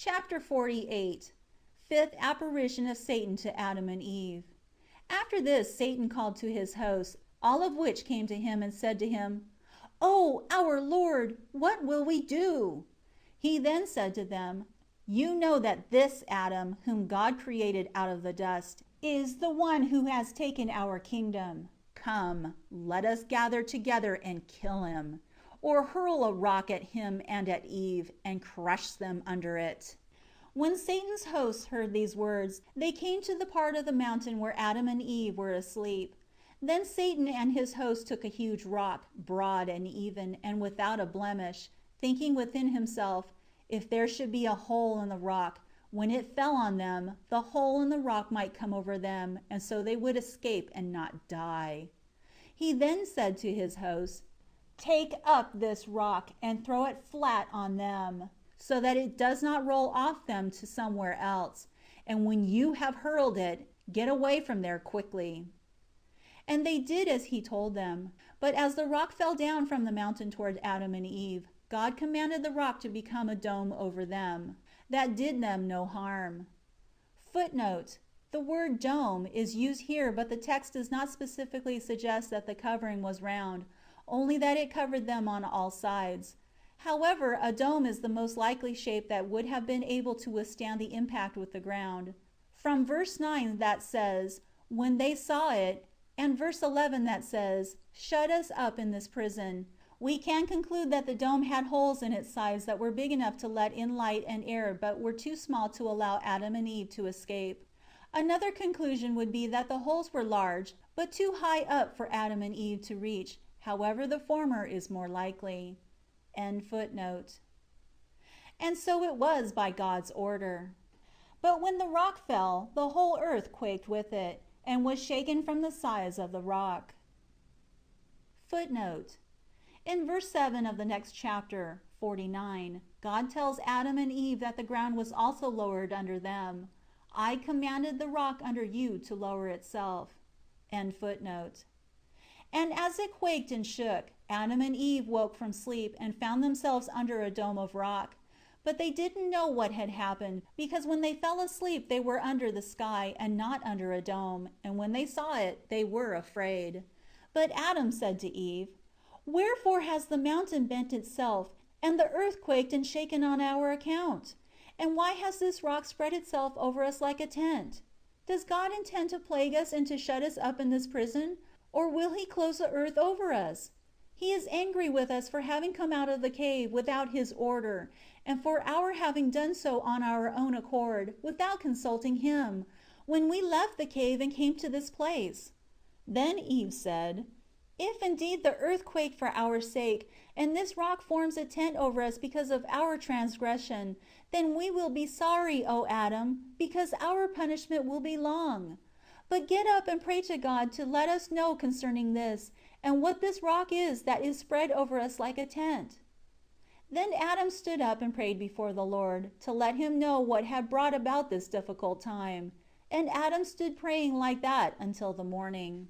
Chapter 48. Fifth apparition of Satan to Adam and Eve. After this Satan called to his hosts, all of which came to him and said to him, "O our Lord, what will we do?" He then said to them, "You know that this Adam, whom God created out of the dust, is the one who has taken our kingdom. Come, let us gather together and kill him, or hurl a rock at him and at Eve, and crush them under it." When Satan's hosts heard these words, they came to the part of the mountain where Adam and Eve were asleep. Then Satan and his hosts took a huge rock, broad and even, and without a blemish, thinking within himself, if there should be a hole in the rock, when it fell on them, the hole in the rock might come over them, and so they would escape and not die. He then said to his hosts, "Take up this rock and throw it flat on them, so that it does not roll off them to somewhere else, and when you have hurled it, get away from there quickly." And they did as he told them. But as the rock fell down from the mountain toward Adam and Eve, God commanded the rock to become a dome over them, that did them no harm. Footnote: the word dome is used here, but the text does not specifically suggest that the covering was round, only that it covered them on all sides. However, a dome is the most likely shape that would have been able to withstand the impact with the ground. From verse 9 that says, "When they saw it," and verse 11 that says, "Shut us up in this prison," we can conclude that the dome had holes in its sides that were big enough to let in light and air but were too small to allow Adam and Eve to escape. Another conclusion would be that the holes were large but too high up for Adam and Eve to reach. However, the former is more likely. End footnote. And so it was by God's order. But when the rock fell, the whole earth quaked with it, and was shaken from the size of the rock. Footnote: in verse 7 of the next chapter, 49, God tells Adam and Eve that the ground was also lowered under them. "I commanded the rock under you to lower itself." End footnote. And as it quaked and shook, Adam and Eve woke from sleep and found themselves under a dome of rock. But they didn't know what had happened, because when they fell asleep they were under the sky and not under a dome, and when they saw it they were afraid. But Adam said to Eve, "Wherefore has the mountain bent itself, and the earth quaked and shaken on our account? And why has this rock spread itself over us like a tent? Does God intend to plague us and to shut us up in this prison? Or will he close the earth over us? He is angry with us for having come out of the cave without his order, and for our having done so on our own accord, without consulting him, when we left the cave and came to this place." Then Eve said, "If indeed the earth quaked for our sake, and this rock forms a tent over us because of our transgression, then we will be sorry, O Adam, because our punishment will be long. But get up and pray to God to let us know concerning this, and what this rock is that is spread over us like a tent." Then Adam stood up and prayed before the Lord, to let him know what had brought about this difficult time. And Adam stood praying like that until the morning.